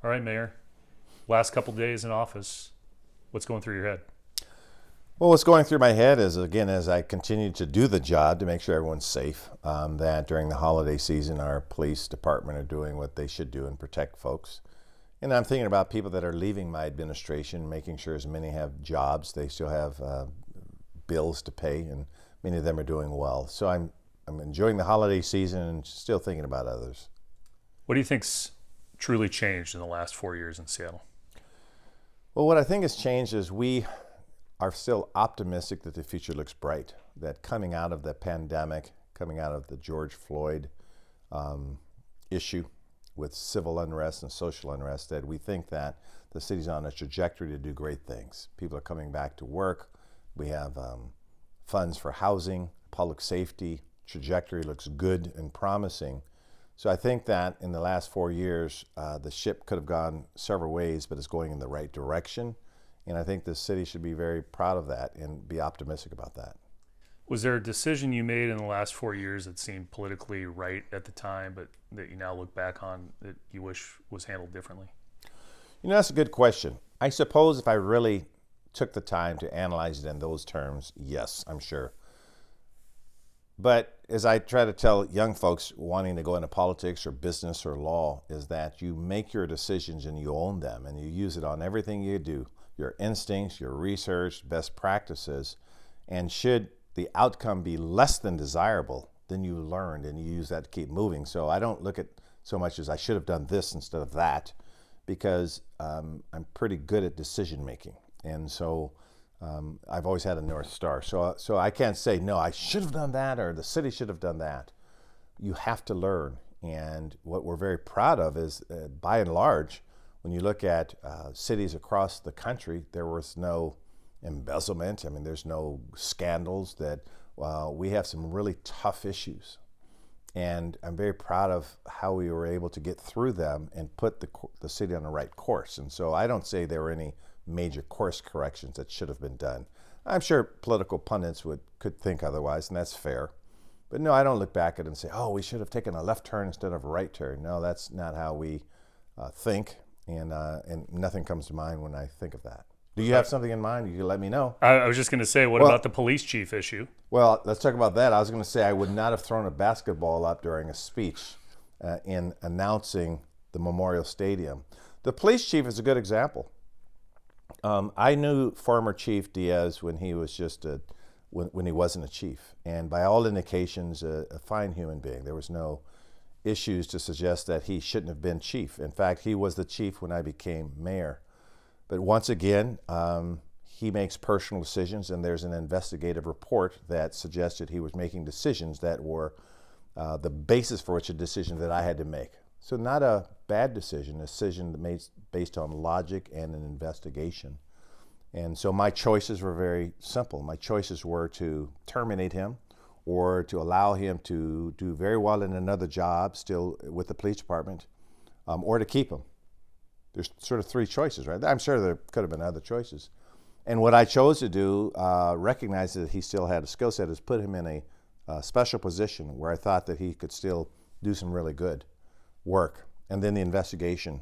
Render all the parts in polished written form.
All right, Mayor. Last couple days in office, what's going through your head? Well, what's going through my head is, again, as I continue to do the job to make sure everyone's safe, that during the holiday season, our police department are doing what they should do and protect folks. And I'm thinking about people that are leaving my administration, making sure as many have jobs, they still have bills to pay, and many of them are doing well. So I'm enjoying the holiday season and still thinking about others. What do you think's truly changed in the last 4 years in Seattle? Well, what I think has changed is we are still optimistic that the future looks bright, that coming out of the pandemic, coming out of the George Floyd issue with civil unrest and social unrest, that we think that the city's on a trajectory to do great things. People are coming back to work. We have funds for housing, public safety. Trajectory looks good and promising. So I think that in the last 4 years, the ship could have gone several ways, but it's going in the right direction. And I think the city should be very proud of that and be optimistic about that. Was there a decision you made in the last 4 years that seemed politically right at the time, but that you now look back on that you wish was handled differently? You know, that's a good question. I suppose if I really took the time to analyze it in those terms, yes, I'm sure. But as I try to tell young folks wanting to go into politics or business or law, is that you make your decisions and you own them and you use it on everything you do, your instincts, your research, best practices. And should the outcome be less than desirable, then you learned and you use that to keep moving. So I don't look at so much as I should have done this instead of that, because I'm pretty good at decision making. And so I've always had a North Star. So I can't say, no, I should have done that or the city should have done that. You have to learn. And what we're very proud of is, by and large, when you look at cities across the country, there was no embezzlement. I mean, there's no scandals. That we have some really tough issues. And I'm very proud of how we were able to get through them and put the city on the right course. And so I don't say there were any major course corrections that should have been done. I'm sure political pundits could think otherwise, and that's fair. But no, I don't look back at it and say, oh, we should have taken a left turn instead of a right turn. No, that's not how we think, and nothing comes to mind when I think of that. Do you have something in mind? You can let me know. I was just going to say, what Well, about the police chief issue? Well, let's talk about that. I was going to say I would not have thrown a basketball up during a speech in announcing the Memorial Stadium. The police chief is a good example. I knew former Chief Diaz when he was just when he wasn't a chief, and by all indications, a fine human being. There was no issues to suggest that he shouldn't have been chief. In fact, he was the chief when I became mayor. But once again, he makes personal decisions, and there's an investigative report that suggested he was making decisions that were the basis for which a decision that I had to make. So not a bad decision, a decision made based on logic and an investigation. And so my choices were very simple. My choices were to terminate him or to allow him to do very well in another job still with the police department, or to keep him. There's sort of three choices, right? I'm sure there could have been other choices. And what I chose to do, recognize that he still had a skill set, is put him in a special position where I thought that he could still do some really good work. And then the investigation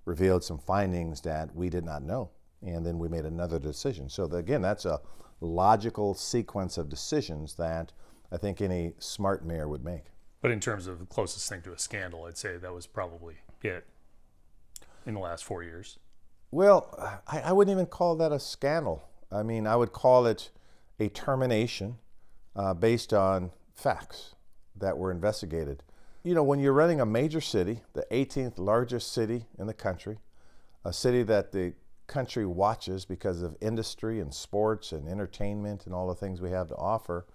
revealed some findings that we did not know. And then we made another decision. So again, that's a logical sequence of decisions that I think any smart mayor would make. But in terms of the closest thing to a scandal, I'd say that was probably it in the last 4 years. Well, I wouldn't even call that a scandal. I mean, I would call it a termination based on facts that were investigated. You know, when you're running a major city, the 18th largest city in the country, a city that the country watches because of industry and sports and entertainment and all the things we have to offer,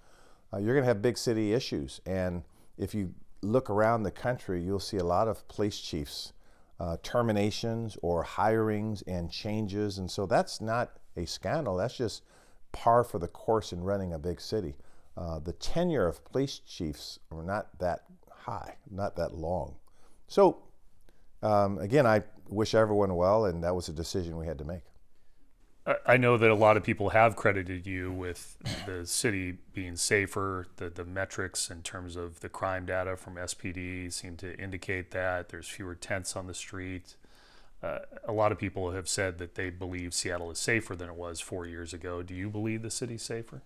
you're going to have big city issues. And if you look around the country, you'll see a lot of police chiefs terminations or hirings and changes. And so that's not a scandal. That's just par for the course in running a big city. The tenure of police chiefs are not that high, not that long. So again, I wish everyone well, and that was a decision we had to make. I know that a lot of people have credited you with the city being safer. The metrics in terms of the crime data from SPD seem to indicate that there's fewer tents on the street. A lot of people have said that they believe Seattle is safer than it was 4 years ago. Do you believe the city's safer?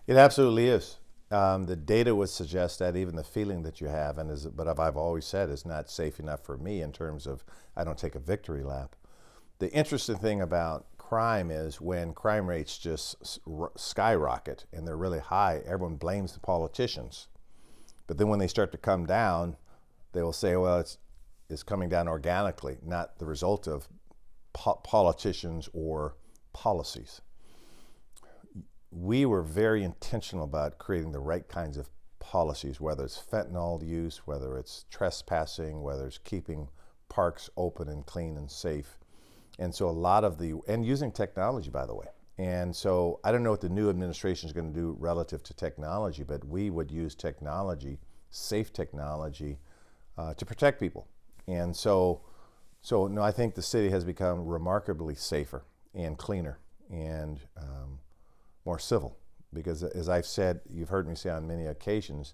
It absolutely is. The data would suggest that, even the feeling that you have, but I've always said is not safe enough for me in terms of I don't take a victory lap. The interesting thing about crime is when crime rates just skyrocket and they're really high, everyone blames the politicians. But then when they start to come down, they will say, well, it's coming down organically, not the result of politicians or policies. We were very intentional about creating the right kinds of policies, whether it's fentanyl use, whether it's trespassing, whether it's keeping parks open and clean and safe. And so and using technology, by the way. And so I don't know what the new administration is going to do relative to technology, but we would use technology, safe technology, to protect people. And so no, I think the city has become remarkably safer and cleaner and more civil. Because as I've said, you've heard me say on many occasions,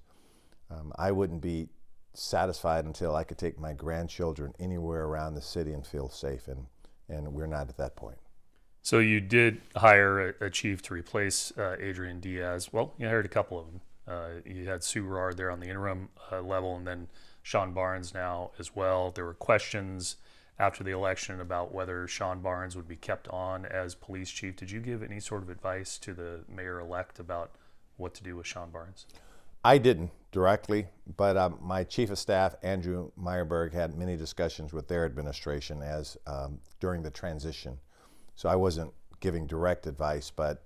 I wouldn't be satisfied until I could take my grandchildren anywhere around the city and feel safe. And we're not at that point. So you did hire a chief to replace Adrian Diaz. Well, you hired a couple of them. You had Sue Rard there on the interim level, and then Sean Barnes now as well. There were questions after the election about whether Sean Barnes would be kept on as police chief. Did you give any sort of advice to the mayor-elect about what to do with Sean Barnes? I didn't directly, but my chief of staff, Andrew Meyerberg, had many discussions with their administration during the transition. So I wasn't giving direct advice, but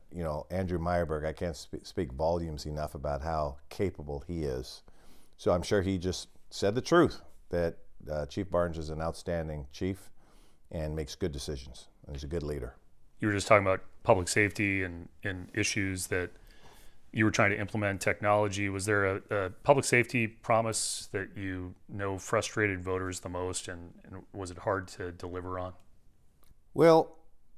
Andrew Meyerberg, I can't speak volumes enough about how capable he is. So I'm sure he just said the truth, that Chief Barnes is an outstanding chief and makes good decisions, and he's a good leader. You were just talking about public safety and issues that you were trying to implement technology. Was there a public safety promise that frustrated voters the most, and was it hard to deliver on? Well,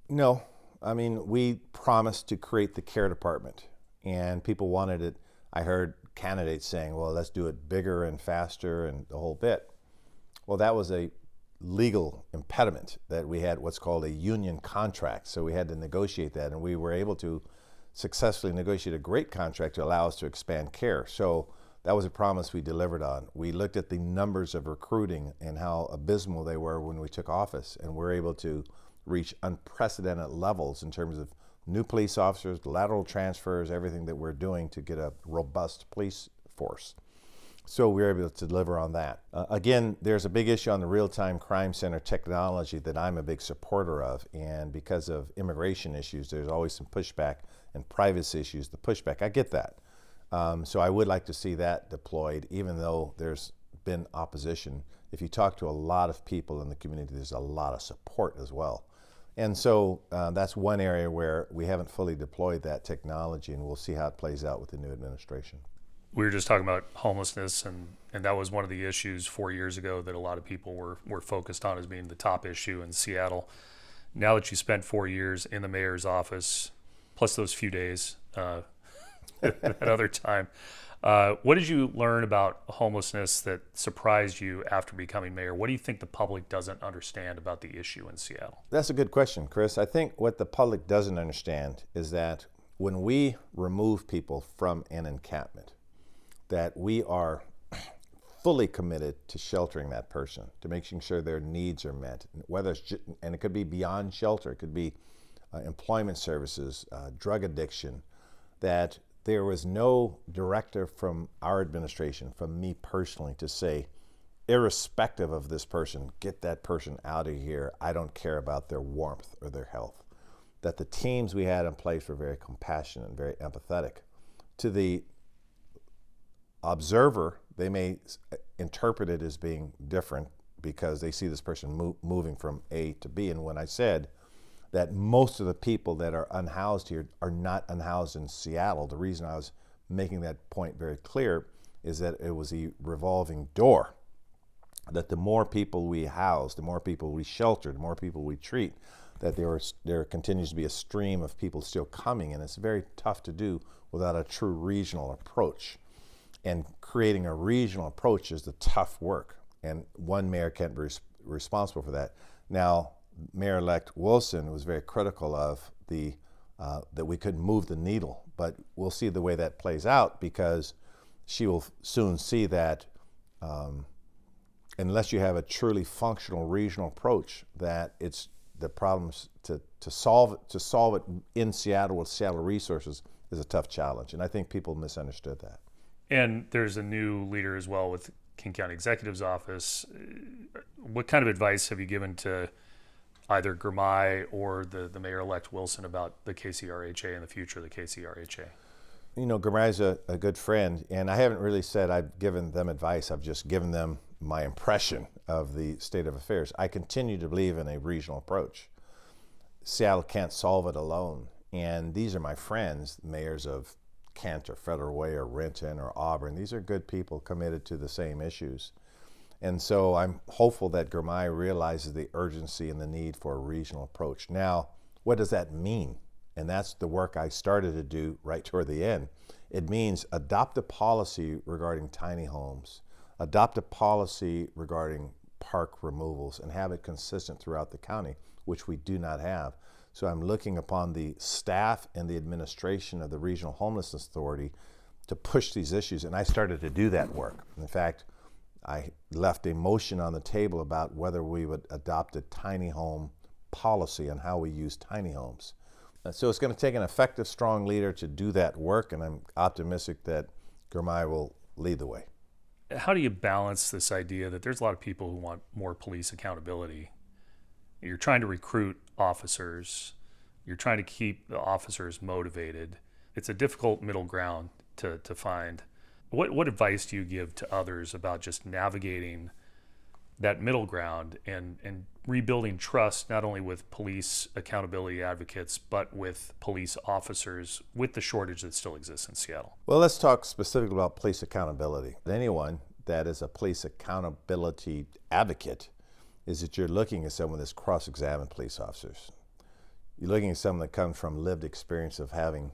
no. I mean, we promised to create the care department, and people wanted it. I heard candidates saying, well, let's do it bigger and faster and the whole bit. Well, that was a legal impediment, that we had what's called a union contract. So we had to negotiate that, and we were able to successfully negotiate a great contract to allow us to expand care. So that was a promise we delivered on. We looked at the numbers of recruiting and how abysmal they were when we took office, and we're able to reach unprecedented levels in terms of new police officers, lateral transfers, everything that we're doing to get a robust police force. So we were able to deliver on that. Again, there's a big issue on the real-time crime center technology that I'm a big supporter of, and because of immigration issues, there's always some pushback, and privacy issues, the pushback. I get that. So I would like to see that deployed, even though there's been opposition. If you talk to a lot of people in the community, there's a lot of support as well. And so that's one area where we haven't fully deployed that technology, and we'll see how it plays out with the new administration. We were just talking about homelessness, and that was one of the issues 4 years ago that a lot of people were focused on as being the top issue in Seattle. Now that you spent 4 years in the mayor's office, plus those few days at other time, what did you learn about homelessness that surprised you after becoming mayor? What do you think the public doesn't understand about the issue in Seattle? That's a good question, Chris. I think what the public doesn't understand is that when we remove people from an encampment, that we are fully committed to sheltering that person, to making sure their needs are met, and it could be beyond shelter, it could be employment services, drug addiction, that there was no directive from our administration, from me personally, to say, irrespective of this person, get that person out of here. I don't care about their warmth or their health. That the teams we had in place were very compassionate and very empathetic. To the observer, they may interpret it as being different because they see this person moving from A to B. And when I said that most of the people that are unhoused here are not unhoused in Seattle, the reason I was making that point very clear is that it was a revolving door. That the more people we house, the more people we shelter, the more people we treat, that there continues to be a stream of people still coming, and it's very tough to do without a true regional approach. And creating a regional approach is the tough work, and one mayor can't be responsible for that. Now, Mayor-elect Wilson was very critical of that we couldn't move the needle, but we'll see the way that plays out, because she will soon see that unless you have a truly functional regional approach, that it's the problems to solve it in Seattle with Seattle resources is a tough challenge, and I think people misunderstood that. And there's a new leader as well with King County Executive's office. What kind of advice have you given to either Gurmai or the Mayor-elect Wilson about the KCRHA and the future of the KCRHA? You know, Gurmai's a good friend, and I haven't really said I've given them advice. I've just given them my impression of the state of affairs. I continue to believe in a regional approach. Seattle can't solve it alone, and these are my friends, mayors of Kent or Federal Way or Renton or Auburn. These are good people committed to the same issues. And so I'm hopeful that Gurmai realizes the urgency and the need for a regional approach. Now, what does that mean? And that's the work I started to do right toward the end. It means adopt a policy regarding tiny homes, adopt a policy regarding park removals, and have it consistent throughout the county, which we do not have. So I'm looking upon the staff and the administration of the Regional Homelessness Authority to push these issues, and I started to do that work. In fact, I left a motion on the table about whether we would adopt a tiny home policy and how we use tiny homes. So it's going to take an effective, strong leader to do that work, and I'm optimistic that Gurmai will lead the way. How do you balance this idea that there's a lot of people who want more police accountability? You're trying to recruit officers. You're trying to keep the officers motivated. It's a difficult middle ground to find. What advice do you give to others about just navigating that middle ground and rebuilding trust, not only with police accountability advocates, but with police officers with the shortage that still exists in Seattle? Well, let's talk specifically about police accountability. Anyone that is a police accountability advocate is that you're looking at someone that's cross-examined police officers. You're looking at someone that comes from lived experience of having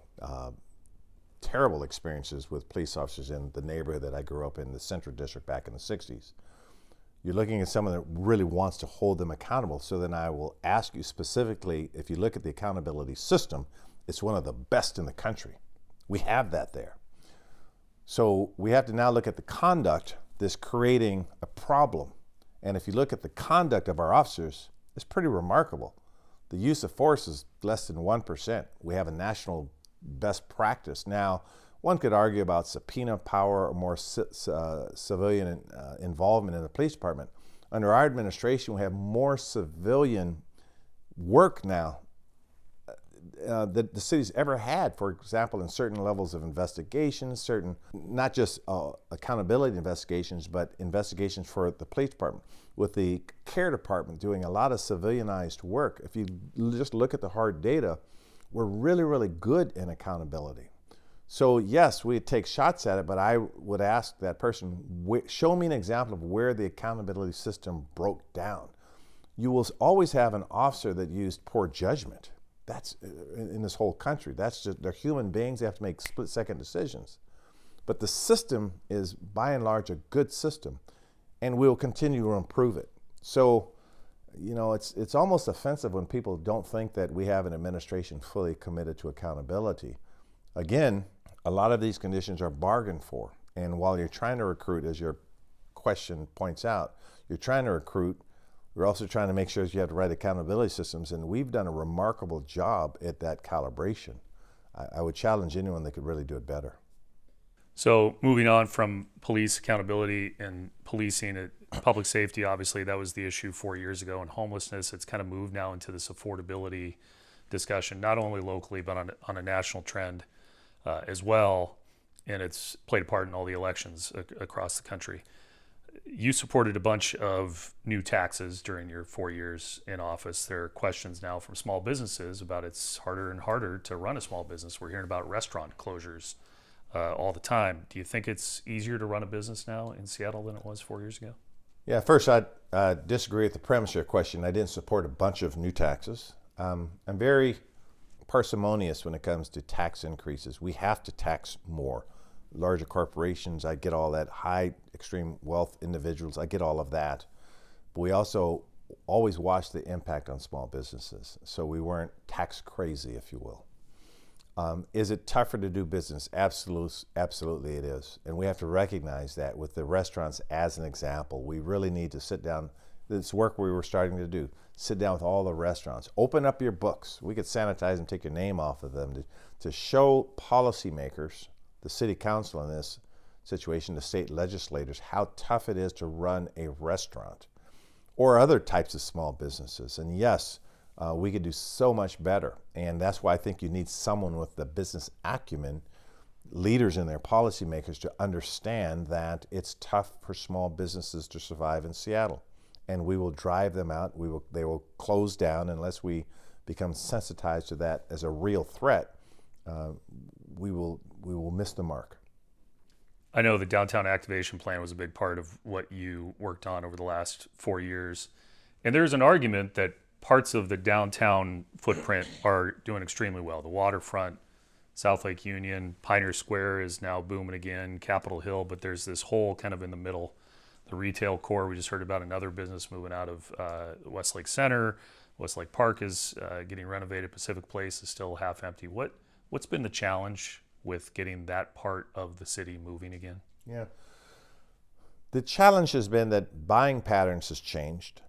terrible experiences with police officers in the neighborhood that I grew up in, the Central District back in the 60s. You're looking at someone that really wants to hold them accountable. So then I will ask you specifically, if you look at the accountability system, it's one of the best in the country. We have that there. So we have to now look at the conduct that's creating a problem. And if you look at the conduct of our officers, it's pretty remarkable. The use of force is less than 1%. We have a national best practice. Now, one could argue about subpoena power or more civilian involvement in the police department. Under our administration, we have more civilian work now that the city's ever had. For example, in certain levels of investigations, certain, not just accountability investigations, but investigations for the police department. With the care department doing a lot of civilianized work, if you just look at the hard data, we're really, really good in accountability. So yes, we take shots at it, but I would ask that person, show me an example of where the accountability system broke down. You will always have an officer that used poor judgment. That's in this whole country. That's just, they're human beings. They have to make split-second decisions. But the system is, by and large, a good system, and we'll continue to improve it. So, you know, it's almost offensive when people don't think that we have an administration fully committed to accountability. Again, a lot of these conditions are bargained for. And while you're trying to recruit, as your question points out, you're trying to recruit, we're also trying to make sure that you have the right accountability systems, and we've done a remarkable job at that calibration. I would challenge anyone that could really do it better. So moving on from police accountability and policing, public safety, obviously that was the issue 4 years ago, and homelessness, it's kind of moved now into this affordability discussion, not only locally, but on a national trend as well, and it's played a part in all the elections across the country. You supported a bunch of new taxes during your 4 years in office. There are questions now from small businesses about it's harder and harder to run a small business. We're hearing about restaurant closures all the time. Do you think it's easier to run a business now in Seattle than it was 4 years ago? Yeah, first, I disagree with the premise of your question. I didn't support a bunch of new taxes. I'm very parsimonious when it comes to tax increases. We have to tax more. Larger corporations, I get all that. High extreme wealth individuals, I get all of that. But we also always watch the impact on small businesses, so we weren't tax crazy, if you will. Is it tougher to do business? Absolutely it is. And we have to recognize that with the restaurants as an example. We really need to sit down. This work we were starting to do. Sit down with all the restaurants. Open up your books. We could sanitize and take your name off of them to show policymakers, the city council in this situation, the state legislators, how tough it is to run a restaurant or other types of small businesses. And yes, we could do so much better. And that's why I think you need someone with the business acumen, leaders in there, policymakers, to understand that it's tough for small businesses to survive in Seattle. And we will drive them out. They will close down unless we become sensitized to that as a real threat. We will miss the mark. I know the downtown activation plan was a big part of what you worked on over the last 4 years. And there's an argument that parts of the downtown footprint are doing extremely well. The waterfront, South Lake Union, Pioneer Square is now booming again, Capitol Hill, but there's this hole kind of in the middle. The retail core, we just heard about another business moving out of Westlake Center. Westlake Park is getting renovated. Pacific Place is still half empty. What's been the challenge with getting that part of the city moving again? Yeah. The challenge has been that buying patterns has changed.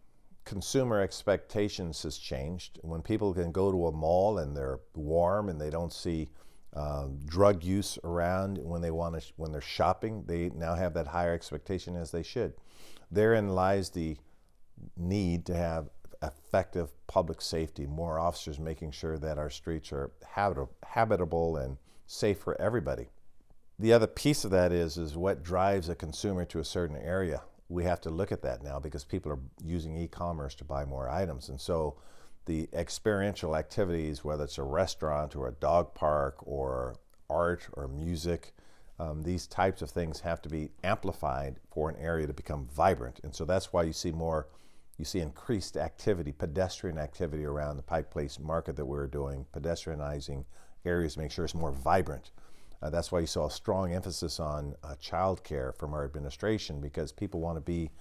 Consumer expectations has changed. When people can go to a mall and they're warm and they don't see drug use around when they're shopping, they now have that higher expectation, as they should. Therein lies the need to have effective public safety, more officers making sure that our streets are habitable and safe for everybody. The other piece of that is what drives a consumer to a certain area. We have to look at that now because people are using e-commerce to buy more items. And so the experiential activities, whether it's a restaurant or a dog park or art or music, these types of things have to be amplified for an area to become vibrant. And so that's why you see increased activity, pedestrian activity around the Pike Place Market that we're doing, pedestrianizing areas to make sure it's more vibrant. That's why you saw a strong emphasis on child care from our administration, because people want to be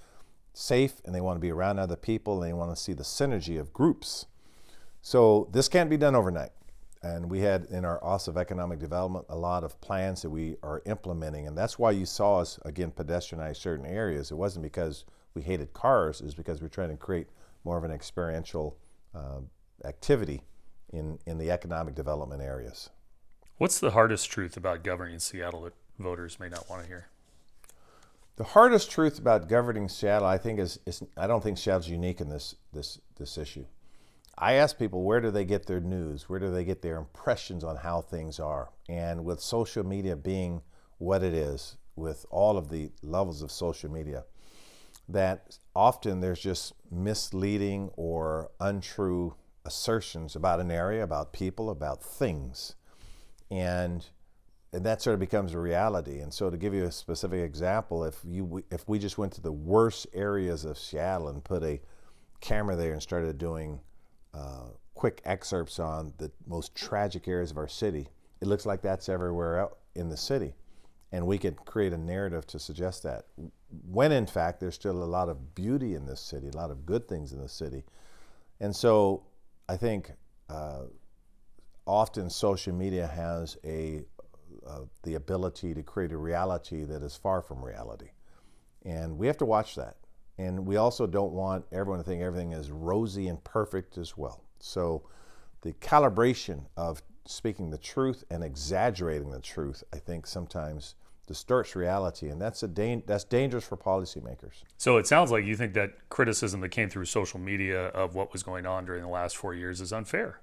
safe and they want to be around other people and they want to see the synergy of groups. So this can't be done overnight. And we had in our Office of Economic Development a lot of plans that we are implementing. And that's why you saw us, again, pedestrianize certain areas. It wasn't because we hated cars, it's because we're trying to create more of an experiential activity in the economic development areas. What's the hardest truth about governing Seattle that voters may not want to hear? The hardest truth about governing Seattle, I think, is I don't think Seattle's unique in this issue. I ask people, where do they get their news? Where do they get their impressions on how things are? And with social media being what it is, with all of the levels of social media, that often there's just misleading or untrue assertions about an area, about people, about things. And that sort of becomes a reality. And so to give you a specific example, if we just went to the worst areas of Seattle and put a camera there and started doing quick excerpts on the most tragic areas of our city, it looks like that's everywhere else in the city. And we could create a narrative to suggest that, when in fact there's still a lot of beauty in this city, a lot of good things in the city. And so I think often social media has the ability to create a reality that is far from reality. And we have to watch that. And we also don't want everyone to think everything is rosy and perfect as well. So the calibration of speaking the truth and exaggerating the truth, I think sometimes distorts reality, and that's dangerous for policymakers. So it sounds like you think that criticism that came through social media of what was going on during the last 4 years is unfair.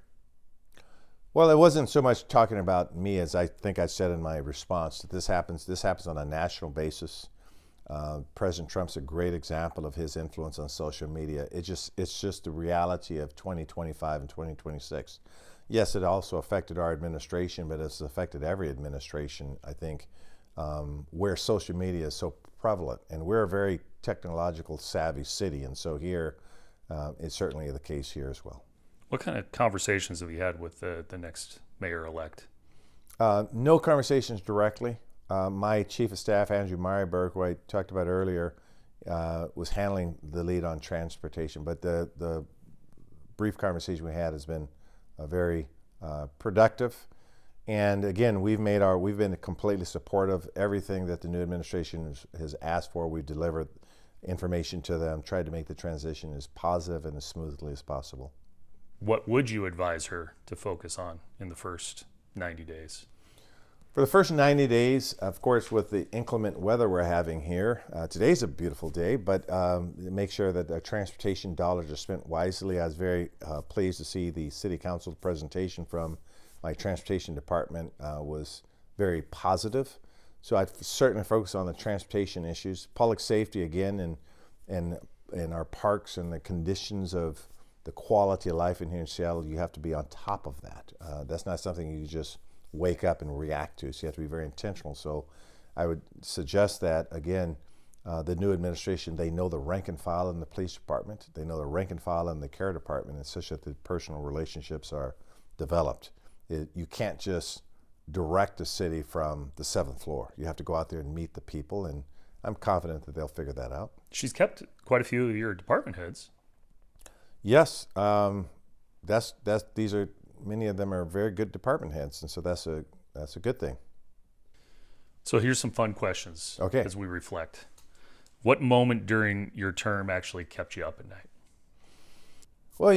Well, it wasn't so much talking about me, as I think I said in my response, that this happens on a national basis. President Trump's a great example of his influence on social media. It's just the reality of 2025 and 2026. Yes, it also affected our administration, but it's affected every administration, I think, where social media is so prevalent. And we're a very technological savvy city, and so here, it's certainly the case here as well. What kind of conversations have you had with the next mayor-elect? No conversations directly. My chief of staff, Andrew Meyerberg, who I talked about earlier, was handling the lead on transportation. But the brief conversation we had has been very productive. And again, we've been completely supportive. Everything that the new administration has asked for, we've delivered information to them, tried to make the transition as positive and as smoothly as possible. What would you advise her to focus on in the first 90 days? For the first 90 days, of course, with the inclement weather we're having here, today's a beautiful day, but make sure that the transportation dollars are spent wisely. I was very pleased to see the City Council presentation from my transportation department was very positive. So I'd certainly focus on the transportation issues, public safety again, and in our parks and the conditions of the quality of life in here in Seattle. You have to be on top of that. That's not something you just wake up and react to. So you have to be very intentional. So I would suggest that, again, the new administration, they know the rank and file in the police department. They know the rank and file in the care department, and such that the personal relationships are developed. You can't just direct the city from the 7th floor. You have to go out there and meet the people, and I'm confident that they'll figure that out. She's kept quite a few of your department heads. Yes, many of them are very good department heads, and so that's a good thing. So here's some fun questions Okay. as we reflect. What moment during your term actually kept you up at night? Well,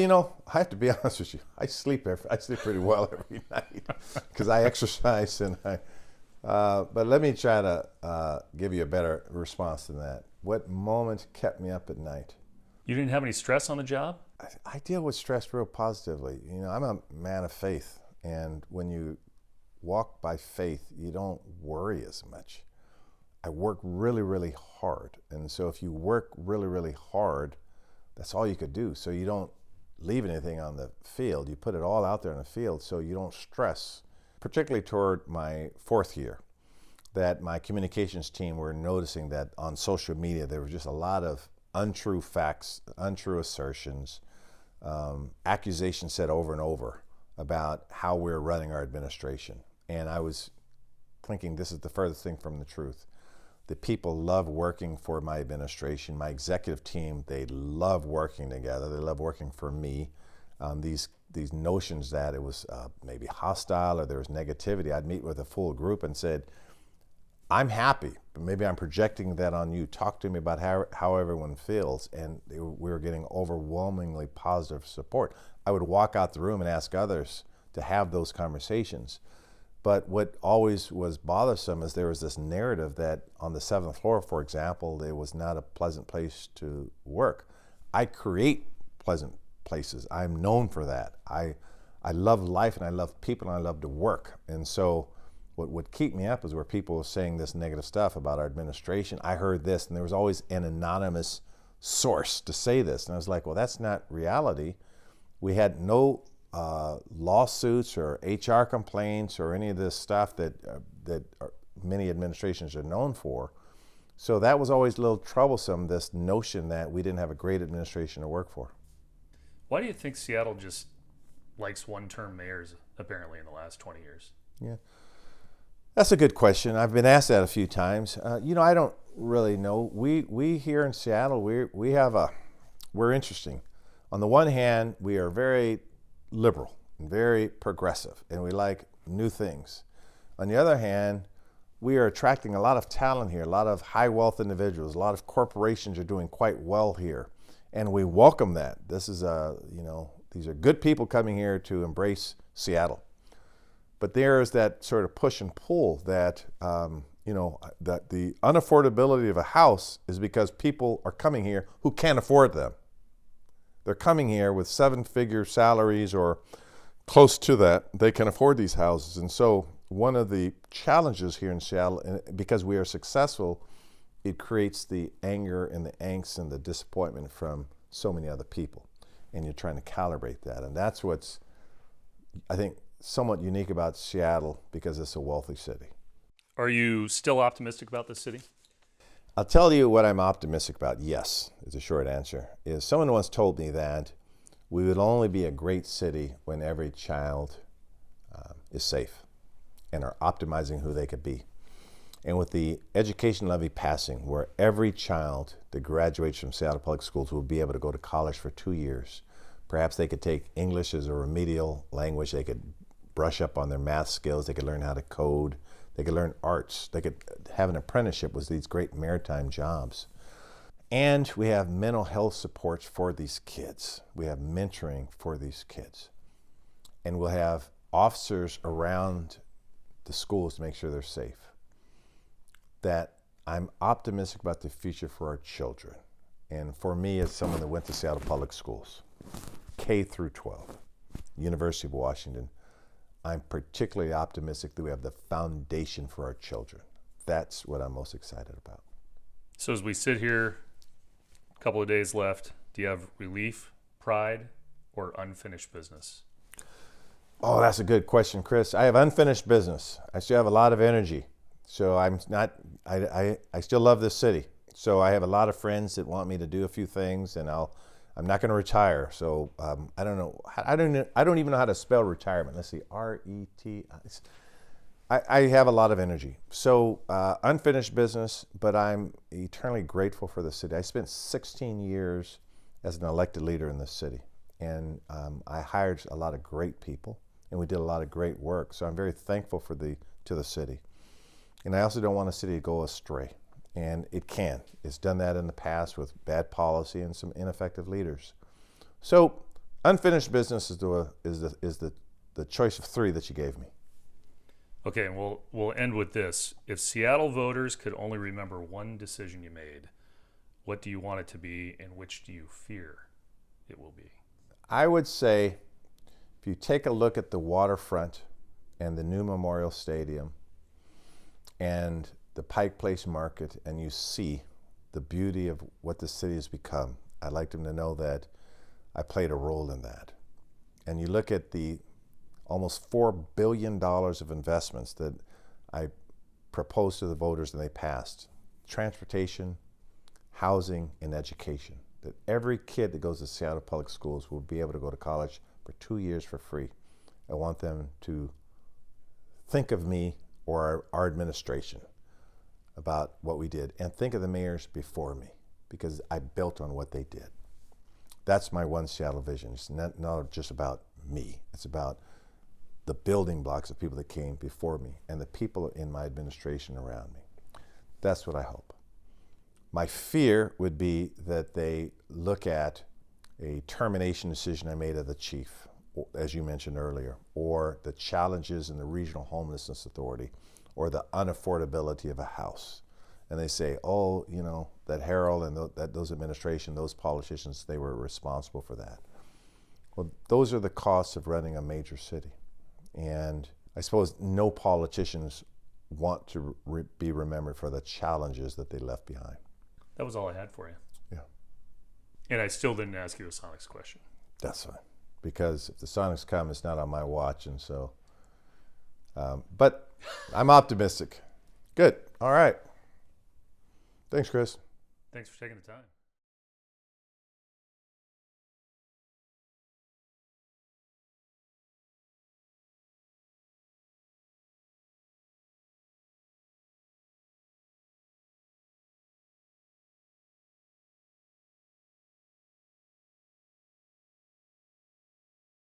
I have to be honest with you. I sleep pretty well every night because I exercise but let me try to give you a better response than that. What moment kept me up at night? You didn't have any stress on the job? I deal with stress real positively. I'm a man of faith, and when you walk by faith, you don't worry as much. I work really, really hard, and so if you work really, really hard, that's all you could do. So you don't leave anything on the field. You put it all out there in the field so you don't stress, particularly toward my 4th year, that my communications team were noticing that on social media there was just a lot of untrue facts, untrue assertions, accusations said over and over about how we're running our administration. And I was thinking, this is the furthest thing from the truth. The people love working for my administration. My executive team, they love working together. They love working for me. These notions that it was maybe hostile or there was negativity, I'd meet with a full group and said, I'm happy, but maybe I'm projecting that on you. Talk to me about how everyone feels. And we were getting overwhelmingly positive support. I would walk out the room and ask others to have those conversations. But what always was bothersome is there was this narrative that on the 7th floor, for example, it was not a pleasant place to work. I create pleasant places. I'm known for that. I love life and I love people and I love to work. And so what would keep me up is where people were saying this negative stuff about our administration. I heard this, and there was always an anonymous source to say this. And I was like, well, that's not reality. We had no lawsuits or HR complaints or any of this stuff that many administrations are known for. So that was always a little troublesome, this notion that we didn't have a great administration to work for. Why do you think Seattle just likes one-term mayors, apparently, in the last 20 years? Yeah, that's a good question. I've been asked that a few times. I don't really know. We here in Seattle, we're interesting. On the one hand, we are very liberal and very progressive, and we like new things. On the other hand, we are attracting a lot of talent here, a lot of high wealth individuals, a lot of corporations are doing quite well here, and we welcome that. This is these are good people coming here to embrace Seattle. But there is that sort of push and pull that that the unaffordability of a house is because people are coming here who can't afford them. They're coming here with 7-figure salaries or close to that. They can afford these houses. And so one of the challenges here in Seattle, because we are successful, it creates the anger and the angst and the disappointment from so many other people. And you're trying to calibrate that. And that's what's, I think, somewhat unique about Seattle because it's a wealthy city. Are you still optimistic about this city? I'll tell you what I'm optimistic about. Yes, is a short answer. Is someone once told me that We would only be a great city when every child is safe and are optimizing who they could be. And with the education levy passing, where every child that graduates from Seattle Public Schools will be able to go to college for 2 years. Perhaps they could take English as a remedial language. They could brush up on their math skills. They could learn how to code. They could learn arts. They could have an apprenticeship with these great maritime jobs. And we have mental health supports for these kids. We have mentoring for these kids. And we'll have officers around the schools to make sure they're safe. That I'm optimistic about the future for our children. And for me, as someone that went to Seattle Public Schools, K through 12, University of Washington, I'm particularly optimistic that we have the foundation for our children. That's what I'm most excited about. So as we sit here, a couple of days left, do you have relief, pride, or unfinished business? Oh, that's a good question, Chris. I have unfinished business. I still have a lot of energy. So I still love this city. So I have a lot of friends that want me to do a few things, and I'm not going to retire. So I don't know. I don't even know how to spell retirement. Let's see, R-E-T. I have a lot of energy. So unfinished business, but I'm eternally grateful for the city. I spent 16 years as an elected leader in this city, and I hired a lot of great people, and we did a lot of great work. So I'm very thankful to the city. And I also don't want a city to go astray. And it can. It's done that in the past with bad policy and some ineffective leaders. So unfinished business is the choice of three that you gave me. Okay, and we'll end with this. If Seattle voters could only remember one decision you made, what do you want it to be, and which do you fear it will be? I would say, if you take a look at the waterfront and the new Memorial Stadium and the Pike Place Market, and you see the beauty of what the city has become, I'd like them to know that I played a role in that. And you look at the almost $4 billion of investments that I proposed to the voters and they passed. Transportation, housing, and education. That every kid that goes to Seattle Public Schools will be able to go to college for 2 years for free. I want them to think of me or our administration about what we did, and think of the mayors before me, because I built on what they did. That's my one Seattle vision. It's not just about me. It's about the building blocks of people that came before me and the people in my administration around me. That's what I hope. My fear would be that they look at a termination decision I made of the chief, as you mentioned earlier, or the challenges in the Regional Homelessness Authority, or the unaffordability of a house. And they say, oh, you know, that Harrell and those administration, those politicians, they were responsible for that. Well, those are the costs of running a major city. And I suppose no politicians want to be remembered for the challenges that they left behind. That was all I had for you. Yeah. And I still didn't ask you a Sonics question. That's fine. Because if the Sonics come, it's not on my watch, and so. But I'm optimistic. Good. All right. Thanks, Chris. Thanks for taking the time.